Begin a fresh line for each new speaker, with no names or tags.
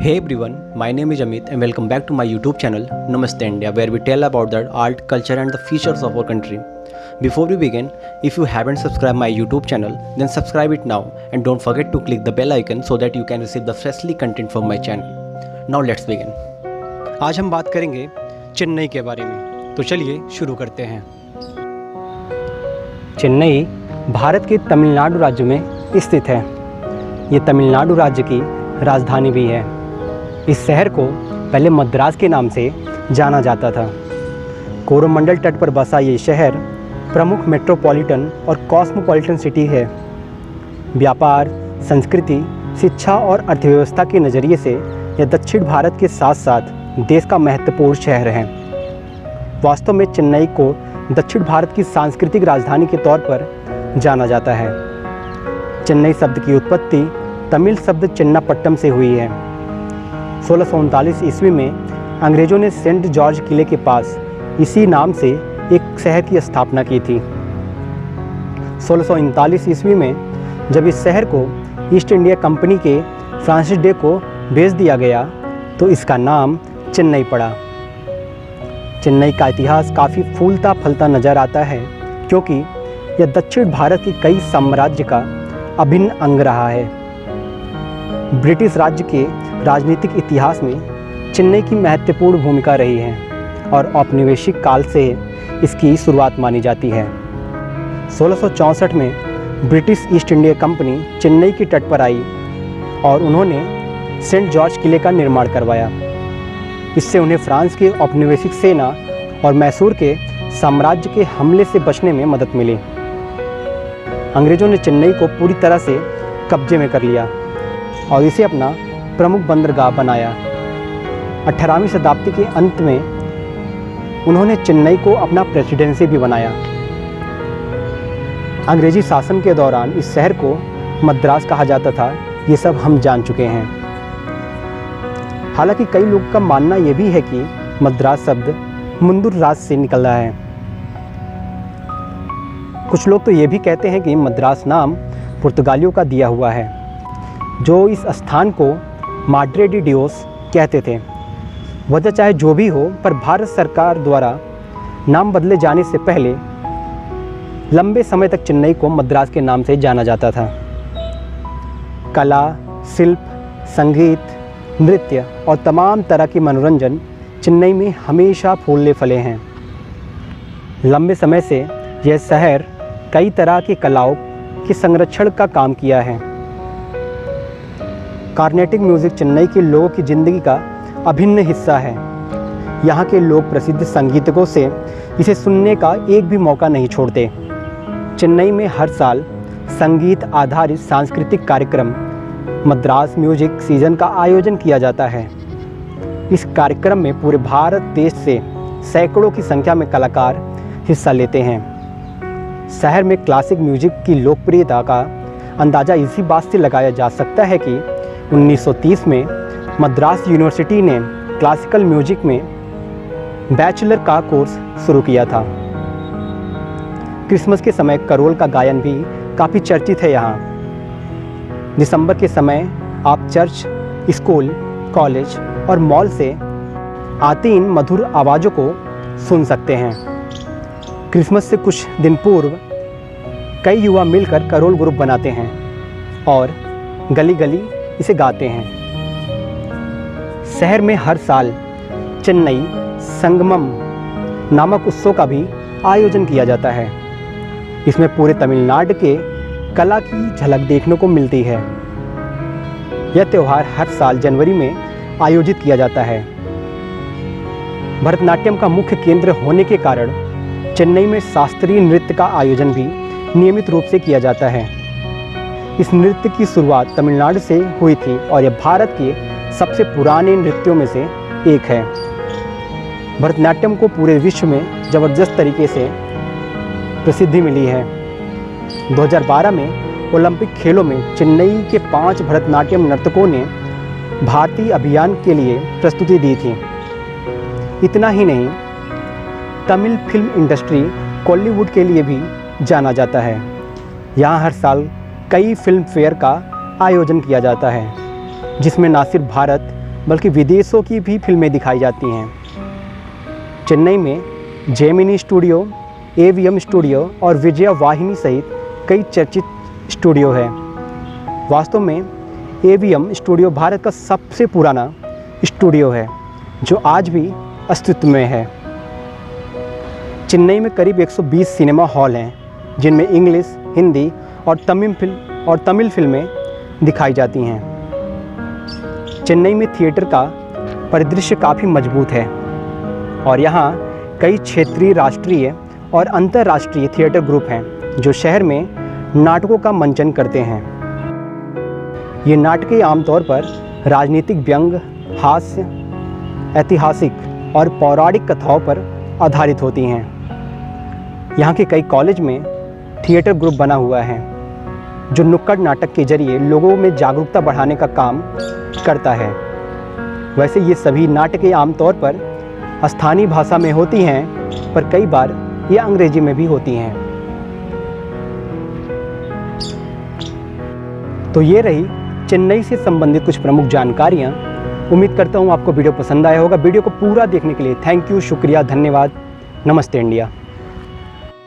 Hey everyone, my name is Amit and welcome back to my YouTube channel Namaste India, where we tell about the art, culture and the features of our country. Before we begin, if you haven't subscribed my YouTube channel, then subscribe it now and don't forget to click the bell icon so that you can receive the freshly content from my channel. Now let's begin. आज हम बात करेंगे चेन्नई के बारे में, तो चलिए शुरू करते हैं। चेन्नई भारत के तमिलनाडु राज्य में स्थित है। ये तमिलनाडु राज्य की राजधानी भी है। इस शहर को पहले मद्रास के नाम से जाना जाता था। कोरोमंडल तट पर बसा ये शहर प्रमुख मेट्रोपॉलिटन और कॉस्मोपॉलिटन सिटी है। व्यापार, संस्कृति, शिक्षा और अर्थव्यवस्था के नज़रिए से यह दक्षिण भारत के साथ साथ देश का महत्वपूर्ण शहर है। वास्तव में चेन्नई को दक्षिण भारत की सांस्कृतिक राजधानी के तौर पर जाना जाता है। चेन्नई शब्द की उत्पत्ति तमिल शब्द चेन्नापट्टम से हुई है। 1639 ईस्वी में अंग्रेज़ों ने सेंट जॉर्ज किले के पास इसी नाम से एक शहर की स्थापना की थी। 1639 ईस्वी में जब इस शहर को ईस्ट इंडिया कंपनी के फ्रांसिस डे को बेच दिया गया तो इसका नाम चेन्नई पड़ा। चेन्नई का इतिहास काफ़ी फूलता फलता नज़र आता है, क्योंकि यह दक्षिण भारत की कई साम्राज्य का अभिन्न अंग रहा है। ब्रिटिश राज्य के राजनीतिक इतिहास में चेन्नई की महत्वपूर्ण भूमिका रही है और औपनिवेशिक काल से इसकी शुरुआत मानी जाती है। 1664 में British east India company Chennai के तट पर आई और उन्होंने सेंट जॉर्ज किले का निर्माण करवाया। इससे उन्हें फ्रांस के औपनिवेशिक सेना और मैसूर के साम्राज्य के हमले से बचने में मदद मिली। अंग्रेज़ों ने चेन्नई को पूरी तरह से कब्जे में कर लिया और इसे अपना प्रमुख बंदरगाह बनाया। 18वीं शताब्दी के अंत में उन्होंने चेन्नई को अपना प्रेसिडेंसी भी बनाया। अंग्रेजी शासन के दौरान इस शहर को मद्रास कहा जाता था, ये सब हम जान चुके हैं। हालांकि कई लोगों का मानना यह भी है कि मद्रास शब्द मुंदुर राज से निकला है। कुछ लोग तो ये भी कहते हैं कि मद्रास नाम पुर्तगालियों का दिया हुआ है, जो इस स्थान को माड्रे डी डियोस कहते थे। वजह चाहे जो भी हो, पर भारत सरकार द्वारा नाम बदले जाने से पहले लंबे समय तक चेन्नई को मद्रास के नाम से जाना जाता था। कला, शिल्प, संगीत, नृत्य और तमाम तरह के मनोरंजन चेन्नई में हमेशा फूले फले हैं। लंबे समय से यह शहर कई तरह की कलाओं के संरक्षण का काम किया है। कार्नेटिक म्यूज़िक चेन्नई के लोगों की ज़िंदगी का अभिन्न हिस्सा है। यहाँ के लोग प्रसिद्ध संगीतकों से इसे सुनने का एक भी मौका नहीं छोड़ते। चेन्नई में हर साल संगीत आधारित सांस्कृतिक कार्यक्रम मद्रास म्यूजिक सीजन का आयोजन किया जाता है। इस कार्यक्रम में पूरे भारत देश से सैकड़ों की संख्या में कलाकार हिस्सा लेते हैं। शहर में क्लासिक म्यूजिक की लोकप्रियता का अंदाज़ा इसी बात से लगाया जा सकता है कि 1930 में मद्रास यूनिवर्सिटी ने क्लासिकल म्यूजिक में बैचलर का कोर्स शुरू किया था। क्रिसमस के समय करोल का गायन भी काफ़ी चर्चित है यहाँ। दिसंबर के समय आप चर्च, स्कूल, कॉलेज और मॉल से आती इन मधुर आवाज़ों को सुन सकते हैं। क्रिसमस से कुछ दिन पूर्व कई युवा मिलकर करोल ग्रुप बनाते हैं और गली गली इसे गाते हैं। शहर में हर साल चेन्नई संगमम नामक उत्सव का भी आयोजन किया जाता है। इसमें पूरे तमिलनाडु के कला की झलक देखने को मिलती है। यह त्यौहार हर साल जनवरी में आयोजित किया जाता है। भरतनाट्यम का मुख्य केंद्र होने के कारण चेन्नई में शास्त्रीय नृत्य का आयोजन भी नियमित रूप से किया जाता है। इस नृत्य की शुरुआत तमिलनाडु से हुई थी और यह भारत के सबसे पुराने नृत्यों में से एक है। भरतनाट्यम को पूरे विश्व में ज़बरदस्त तरीके से प्रसिद्धि मिली है। 2012 में ओलंपिक खेलों में चेन्नई के 5 भरतनाट्यम नर्तकों ने भारतीय अभियान के लिए प्रस्तुति दी थी। इतना ही नहीं, तमिल फिल्म इंडस्ट्री कॉलीवुड के लिए भी जाना जाता है। यहाँ हर साल कई फिल्म फेयर का आयोजन किया जाता है, जिसमें न सिर्फ भारत बल्कि विदेशों की भी फिल्में दिखाई जाती हैं। चेन्नई में जेमिनी स्टूडियो, एवीएम स्टूडियो और विजया वाहिनी सहित कई चर्चित स्टूडियो है। वास्तव में एवीएम स्टूडियो भारत का सबसे पुराना स्टूडियो है जो आज भी अस्तित्व में है। चेन्नई में करीब 120 सिनेमा हॉल हैं जिनमें इंग्लिश, हिंदी और तमिल फिल्में दिखाई जाती हैं। चेन्नई में थिएटर का परिदृश्य काफ़ी मजबूत है और यहाँ कई क्षेत्रीय, राष्ट्रीय और अंतर्राष्ट्रीय थिएटर ग्रुप हैं जो शहर में नाटकों का मंचन करते हैं। ये नाटकें आमतौर पर राजनीतिक व्यंग, हास्य, ऐतिहासिक और पौराणिक कथाओं पर आधारित होती हैं। यहाँ के कई कॉलेज में थिएटर ग्रुप बना हुआ है जो नुक्कड़ नाटक के जरिए लोगों में जागरूकता बढ़ाने का काम करता है। वैसे ये सभी नाटकें आमतौर पर स्थानीय भाषा में होती हैं, पर कई बार ये अंग्रेजी में भी होती हैं। तो ये रही चेन्नई से संबंधित कुछ प्रमुख जानकारियाँ। उम्मीद करता हूँ आपको वीडियो पसंद आया होगा। वीडियो को पूरा देखने के लिए थैंक यू, शुक्रिया, धन्यवाद। नमस्ते इंडिया।